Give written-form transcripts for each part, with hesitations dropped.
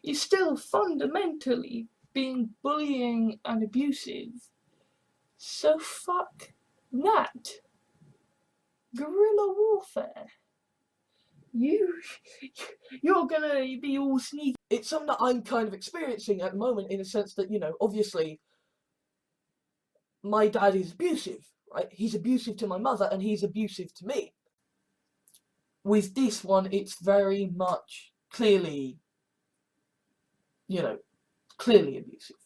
is still fundamentally being bullying and abusive. So fuck that. Guerrilla warfare. You're gonna be all sneaky. It's something that I'm kind of experiencing at the moment, in a sense that, obviously my dad is abusive, right? He's abusive to my mother and he's abusive to me. With this one, it's very much clearly abusive.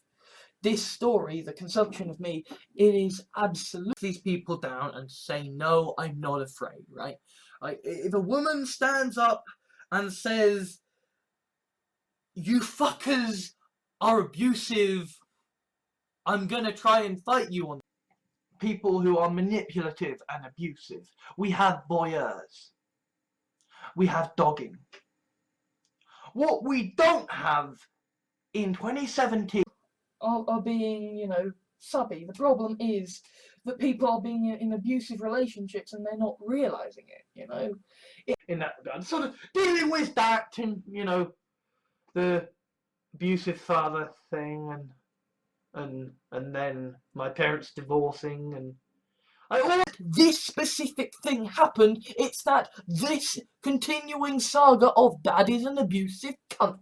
This story, the consumption of me, it is absolutely these people down and say, no, I'm not afraid, right? Like, if a woman stands up and says, you fuckers are abusive, I'm gonna try and fight you on people who are manipulative and abusive. We have voyeurs. We have dogging. What we don't have in 2017 are being, subby. The problem is that people are being in abusive relationships and they're not realising it, in that regard. Sort of dealing with that and, the abusive father thing and then my parents divorcing and this specific thing happened. It's that this continuing saga of dad is an abusive cunt.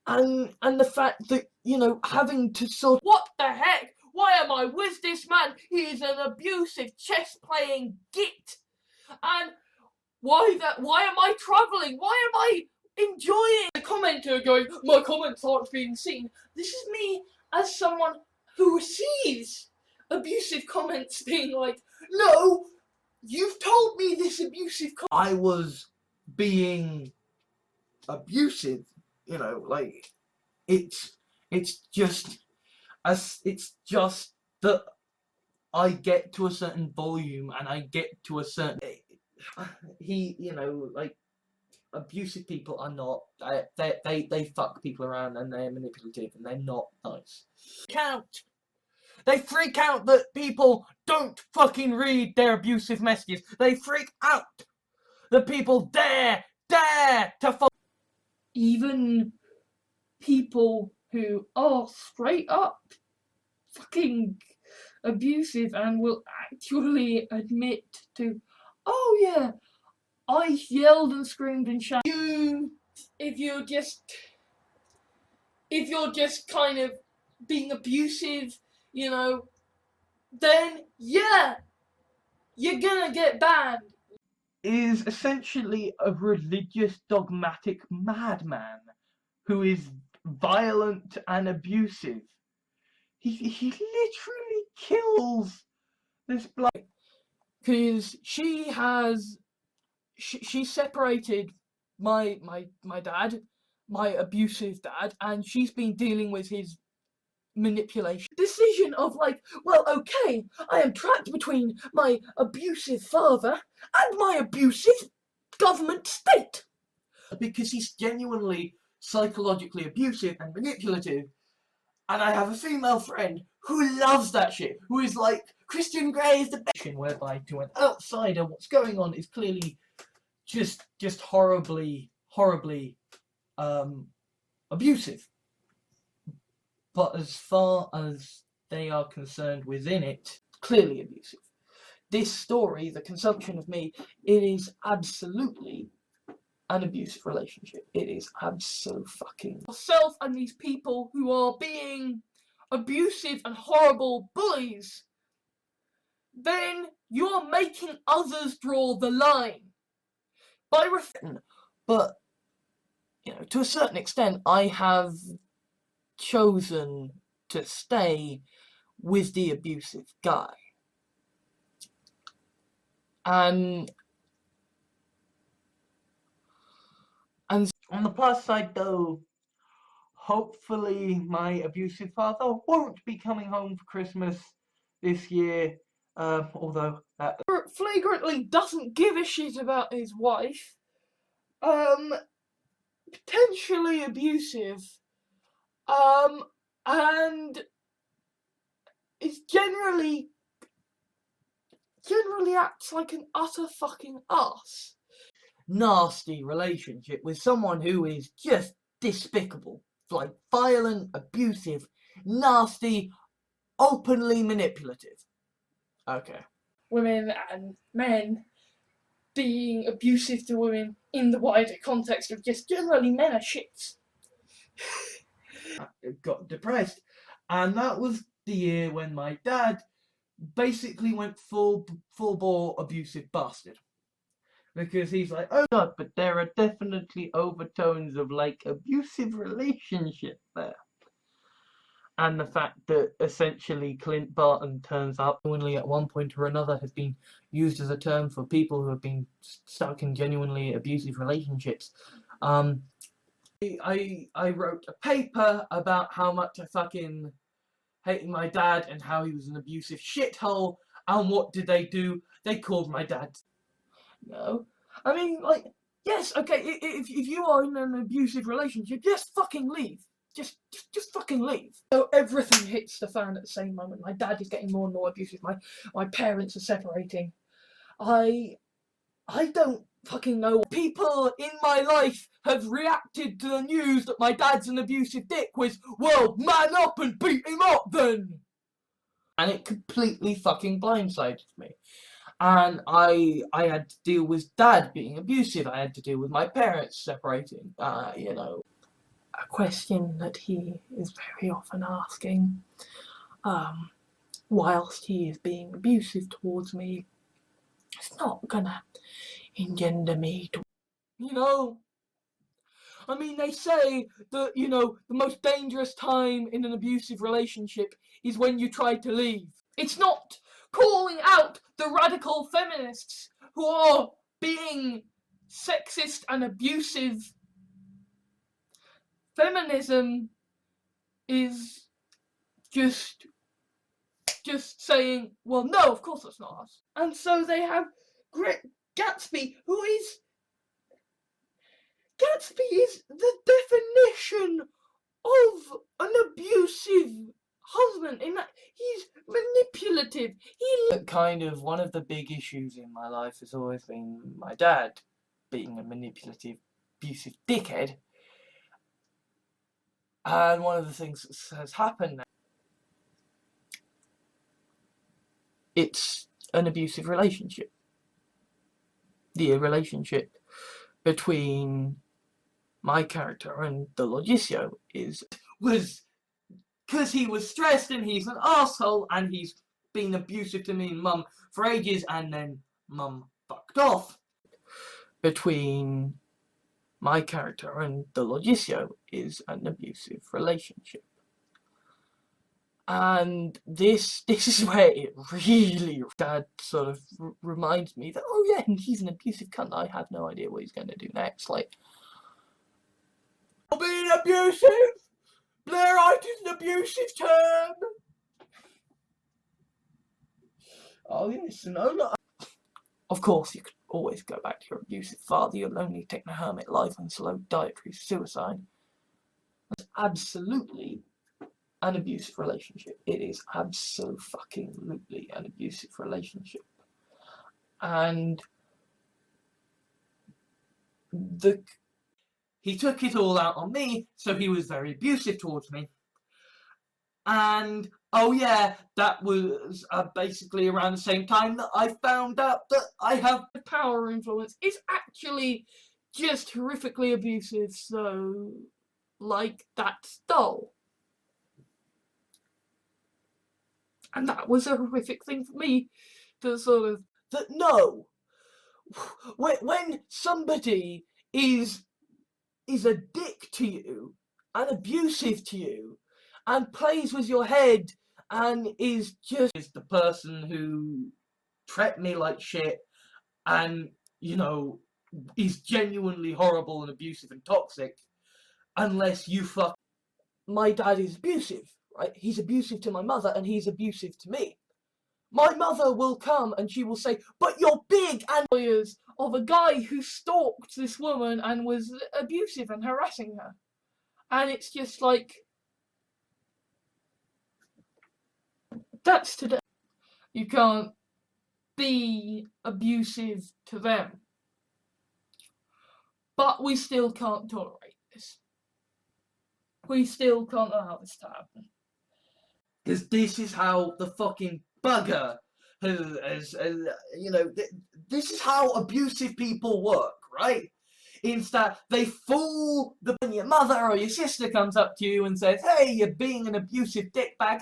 And the fact that, having to sort, what the heck? Why am I with this man? He is an abusive chess-playing git. And why am I travelling? Why am I enjoying? The commenter going, my comments aren't being seen. This is me as someone who receives abusive comments being like, no, you've told me this abusive I was being abusive, it's just that I get to a certain volume and I get to a certain abusive people are not, they fuck people around and they're manipulative and they're not nice. They freak out that people don't fucking read their abusive messages. They freak out that people dare to even people who are straight up fucking abusive and will actually admit to, oh yeah, I yelled and screamed and shouted. If you're just kind of being abusive, then yeah, you're gonna get banned. Is essentially a religious dogmatic madman who is violent and abusive. He literally kills this bloke because she separated my dad, my abusive dad, and she's been dealing with his manipulation. Decision of like, well, okay, I am trapped between my abusive father and my abusive government state. Because he's genuinely psychologically abusive and manipulative, and I have a female friend who loves that shit, who is like, Christian Grey is the best, whereby to an outsider what's going on is clearly just horribly abusive. But as far as they are concerned within it, clearly abusive. This story, the consumption of me, it is absolutely an abusive relationship. It is fucking yourself and these people who are being abusive and horrible bullies, then you're making others draw the line by but to a certain extent I have chosen to stay with the abusive guy. And on the plus side though, hopefully my abusive father won't be coming home for Christmas this year, although flagrantly doesn't give a shit about his wife, potentially abusive, and is generally acts like an utter fucking ass. nasty relationship with someone who is just despicable, like violent, abusive, nasty, openly manipulative. Okay. Women and men being abusive to women in the wider context of just generally men are shits. Got depressed, and that was the year when my dad basically went full bore abusive bastard. Because he's like, oh god, but there are definitely overtones of like abusive relationship there. And the fact that essentially Clint Barton turns up genuinely at one point or another has been used as a term for people who have been stuck in genuinely abusive relationships. I wrote a paper about how much I fucking hated my dad and how he was an abusive shithole. And what did they do? They called my dad. No. I mean, like, yes, okay, if you are in an abusive relationship, just fucking leave. Just fucking leave. So everything hits the fan at the same moment. My dad is getting more and more abusive. My parents are separating. I don't fucking know. People in my life have reacted to the news that my dad's an abusive dick with, well, man up and beat him up then! And it completely fucking blindsided me. And I had to deal with dad being abusive. I had to deal with my parents separating. You know, a question that he is very often asking, whilst he is being abusive towards me, it's not gonna engender me to, you know. I mean, they say that, you know, the most dangerous time in an abusive relationship is when you try to leave. It's not calling out the radical feminists who are being sexist and abusive. Feminism is just saying, well, no, of course that's not us. And so they have Gatsby, who is... Gatsby is the definition of an abusive husband, in that he's manipulative. Kind of one of the big issues in my life has always been my dad being a manipulative, abusive dickhead. And one of the things that has happened now, it's an abusive relationship. The relationship between my character and the Logicio was because he was stressed and he's an asshole and he's been abusive to me and mum for ages, and then mum fucked off. Between my character and the Logicio is an abusive relationship. And this is where it really, dad sort of reminds me that, oh yeah, he's an abusive cunt. I have no idea what he's going to do next. Like, being abusive? Blairite is an abusive term. Oh yes, no. Of course, you could always go back to your abusive father, your lonely techno-hermit life and slow dietary suicide. That's absolutely an abusive relationship. It is absolutely an abusive relationship. And he took it all out on me, so he was very abusive towards me. And, oh yeah, that was basically around the same time that I found out that I have power influence. It's actually just horrifically abusive, so, like, that's dull. And that was a horrific thing for me to sort of... That no! When somebody is a dick to you, and abusive to you, and plays with your head, and is the person who treated me like shit, and, you know, is genuinely horrible and abusive and toxic, unless you fuck... My dad is abusive, right? He's abusive to my mother, and he's abusive to me. My mother will come and she will say, but you're big, and lawyers of a guy who stalked this woman and was abusive and harassing her. And it's just like, that's today. You can't be abusive to them. But we still can't tolerate this. We still can't allow this to happen. Because this is how the fucking bugger has you know, this is how abusive people work, right? Instead, they fool when your mother or your sister comes up to you and says, hey, you're being an abusive dickbag,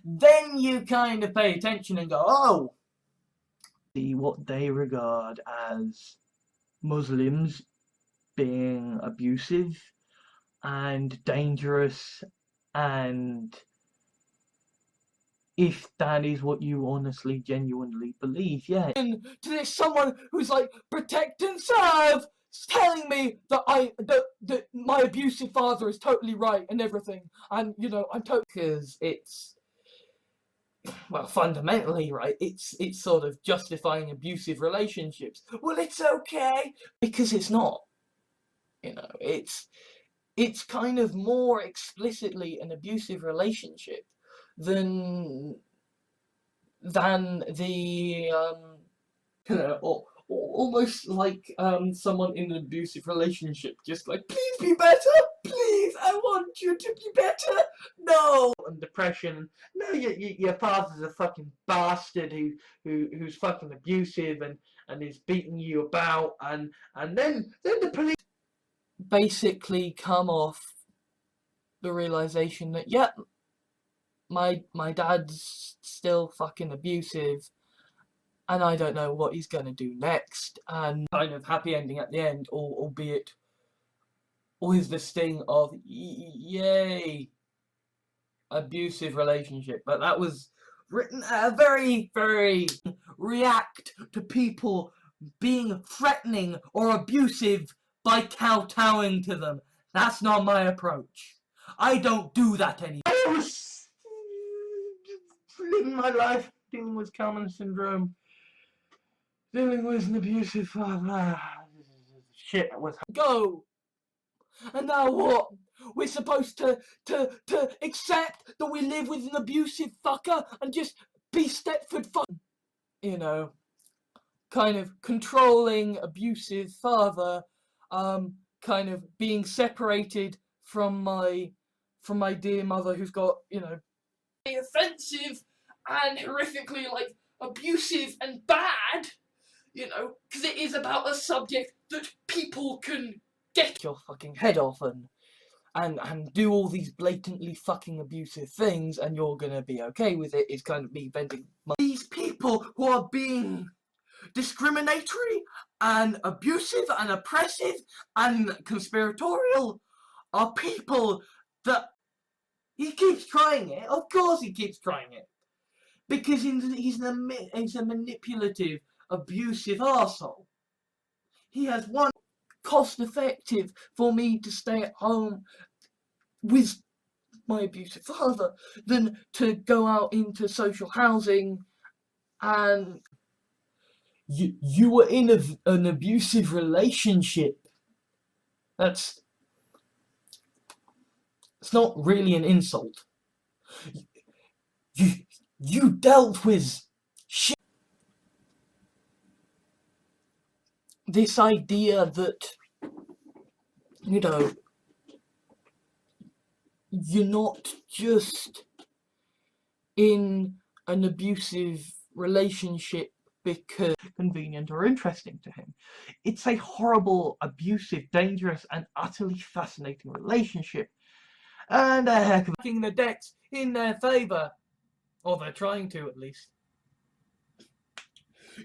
then you kind of pay attention and go, oh. See what they regard as Muslims being abusive and dangerous, and if that is what you honestly, genuinely believe, yeah. And to this someone who's like, protect and serve, telling me that my abusive father is totally right and everything, and you know I'm totally, because it's, well, fundamentally, right, it's sort of justifying abusive relationships. Well, it's okay because it's not. You know, it's kind of more explicitly an abusive relationship than the you know, or almost like someone in an abusive relationship just like, please be better, please, I want you to be better, no, and depression, no, your father's a fucking bastard who's fucking abusive and is beating you about, and then the police basically come off the realization that, yep, my dad's still fucking abusive, and I don't know what he's gonna do next, and kind of happy ending at the end, albeit always the sting of yay, abusive relationship. But that was written at a very, very react to people being threatening or abusive by kowtowing to them. That's not my approach. I don't do that anymore. I was living my life dealing with Kalman syndrome, dealing with an abusive father. Shit was go. And now what? We're supposed to accept that we live with an abusive fucker and just be Stepford fuck, you know, kind of controlling abusive father, kind of being separated from my dear mother who's got, you know, offensive and horrifically like abusive and bad, you know, because it is about a subject that people can get your fucking head off and do all these blatantly fucking abusive things, and you're gonna be okay with it. Is kind of me venting these people who are being discriminatory and abusive and oppressive and conspiratorial are people that he keeps trying it. Of course he keeps trying it. Because he's a manipulative, abusive arsehole. He has one cost effective for me to stay at home with my abusive father than to go out into social housing, and you were in an abusive relationship. It's not really an insult. You dealt with shit. This idea that, you know, you're not just in an abusive relationship because convenient or interesting to him. It's a horrible, abusive, dangerous, and utterly fascinating relationship. And a heck of the decks in their favour. Or they're trying to, at least.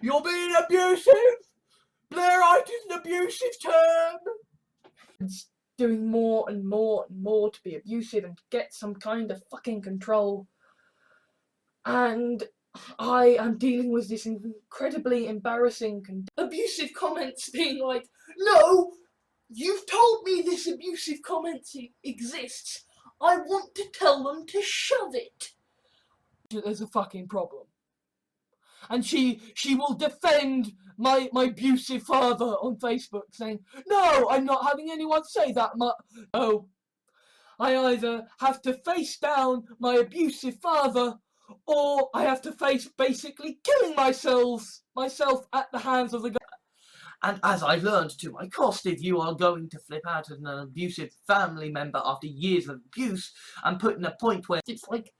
You're being abusive! Blairite is an abusive term! It's doing more and more and more to be abusive and get some kind of fucking control. And I am dealing with this incredibly embarrassing abusive comments being like, no, you've told me this abusive comment exists. I want to tell them to shove it. There's a fucking problem. And she will defend my abusive father on Facebook saying, no, I'm not having anyone say that much. Oh, I either have to face down my abusive father, or I have to face basically killing myself at the hands of the guy. And as I learned to my cost, if you are going to flip out at an abusive family member after years of abuse and put in a point where It's like,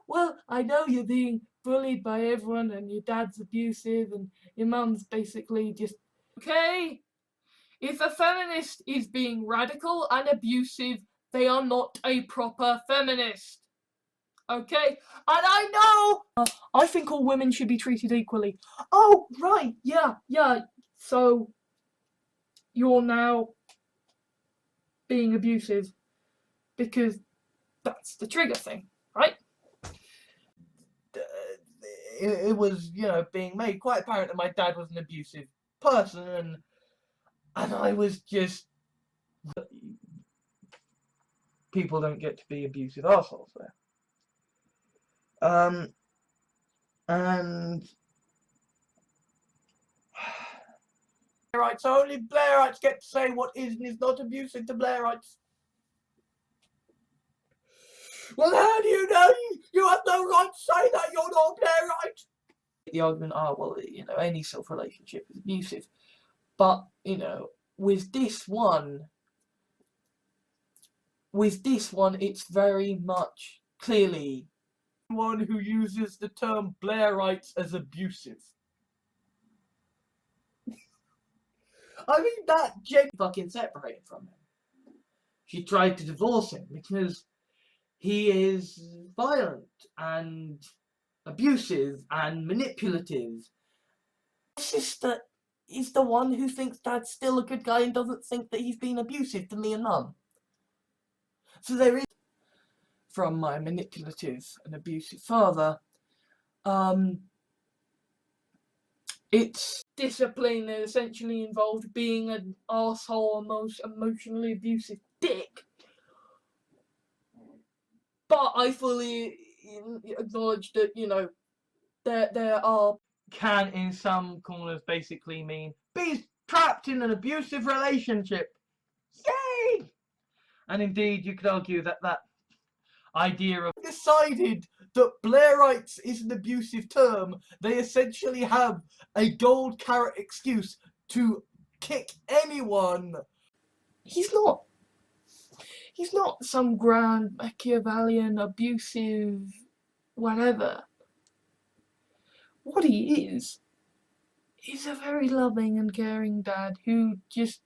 well, I know you're being bullied by everyone and your dad's abusive and your mum's basically just... Okay? If a feminist is being radical and abusive, they are not a proper feminist. Okay? And I know! I think all women should be treated equally. Oh, right, yeah. So, you're now being abusive because that's the trigger thing, right? it was, being made quite apparent that my dad was an abusive person, and I was just... People don't get to be abusive arseholes there. And... Blairites, only Blairites get to say what is and is not abusive to Blairites. Well, how do you know? You have no right to say that you're not Blairite. The argument, well, any sort of relationship is abusive. But, with this one, it's very much clearly one who uses the term Blairites as abusive. I mean, that Jen fucking separated from him. She tried to divorce him because he is violent and abusive and manipulative. My sister is the one who thinks Dad's still a good guy and doesn't think that he's been abusive to me and Mum. So there is, from my manipulative and abusive father, it's discipline that essentially involved being an arsehole, emotionally abusive dick. But I fully acknowledge that, there are... Can in some corners basically mean be trapped in an abusive relationship. Yay! And indeed, you could argue that idea of decided that Blairites is an abusive term. They essentially have a gold carrot excuse to kick anyone. He's not some grand Machiavellian abusive whatever. What he is a very loving and caring dad who just